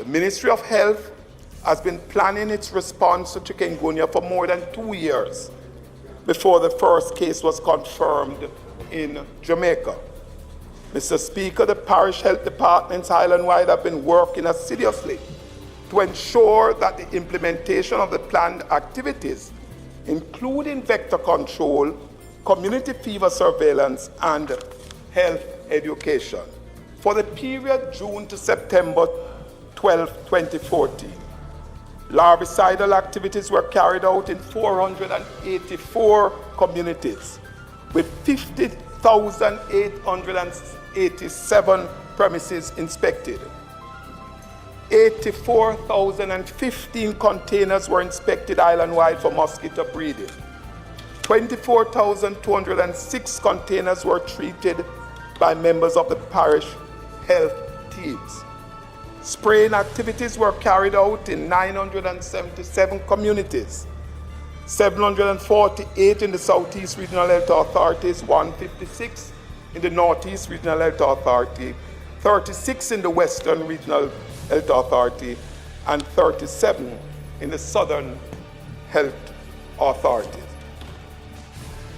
Ministry of Health has been planning its response to chikungunya for more than 2 years before the first case was confirmed in Jamaica. Mr. Speaker, the parish health departments island-wide have been working assiduously to ensure that the implementation of the planned activities, including vector control, community fever surveillance, and health education. For the period June to September 12, 2014, larvicidal activities were carried out in 484 communities with 50,887 premises inspected. 84,015 containers were inspected island-wide for mosquito breeding. 24,206 containers were treated by members of the parish health teams. Spraying activities were carried out in 977 communities, 748 in the Southeast Regional Health Authorities, 156 in the Northeast Regional Health Authority, 36 in the Western Regional Health Authority, and 37 in the Southern Health Authority.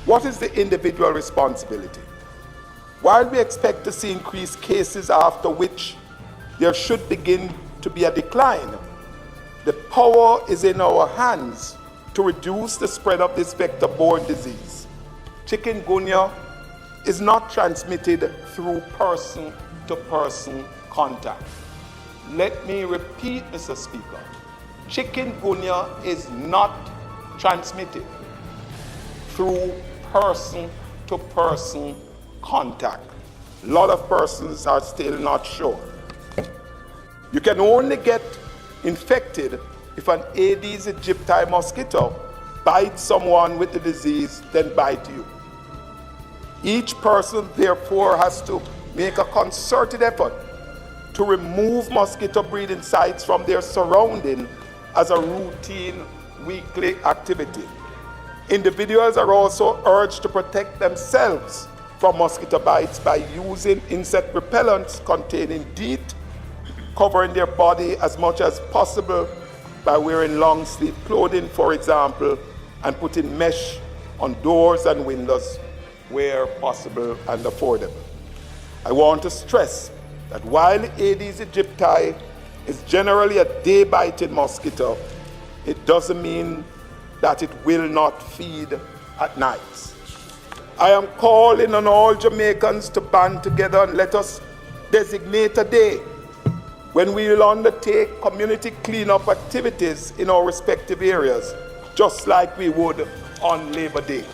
What is the individual responsibility? While we expect to see increased cases after which there should begin to be a decline, the power is in our hands to reduce the spread of this vector-borne disease. Chikungunya is not transmitted through person-to-person contact. Let me repeat, Mr. Speaker. Chikungunya is not transmitted through person-to-person contact. A lot of persons are still not sure. You can only get infected if an Aedes aegypti mosquito bites someone with the disease, then bite you. Each person, therefore, has to make a concerted effort to remove mosquito breeding sites from their surrounding as a routine weekly activity. Individuals are also urged to protect themselves from mosquito bites by using insect repellents containing DEET, covering their body as much as possible by wearing long sleeve clothing, for example, and putting mesh on doors and windows where possible and affordable. I want to stress that while Aedes aegypti is generally a day-biting mosquito, it doesn't mean that it will not feed at nights. I am calling on all Jamaicans to band together and let us designate a day when we will undertake community cleanup activities in our respective areas, just like we would on Labor Day.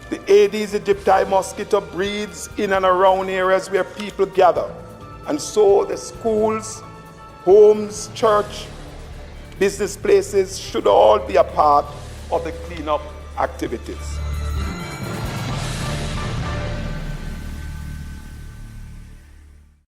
The Aedes aegypti mosquito breeds in and around areas where people gather, and so the schools, homes, church, business places should all be a part of the cleanup activities.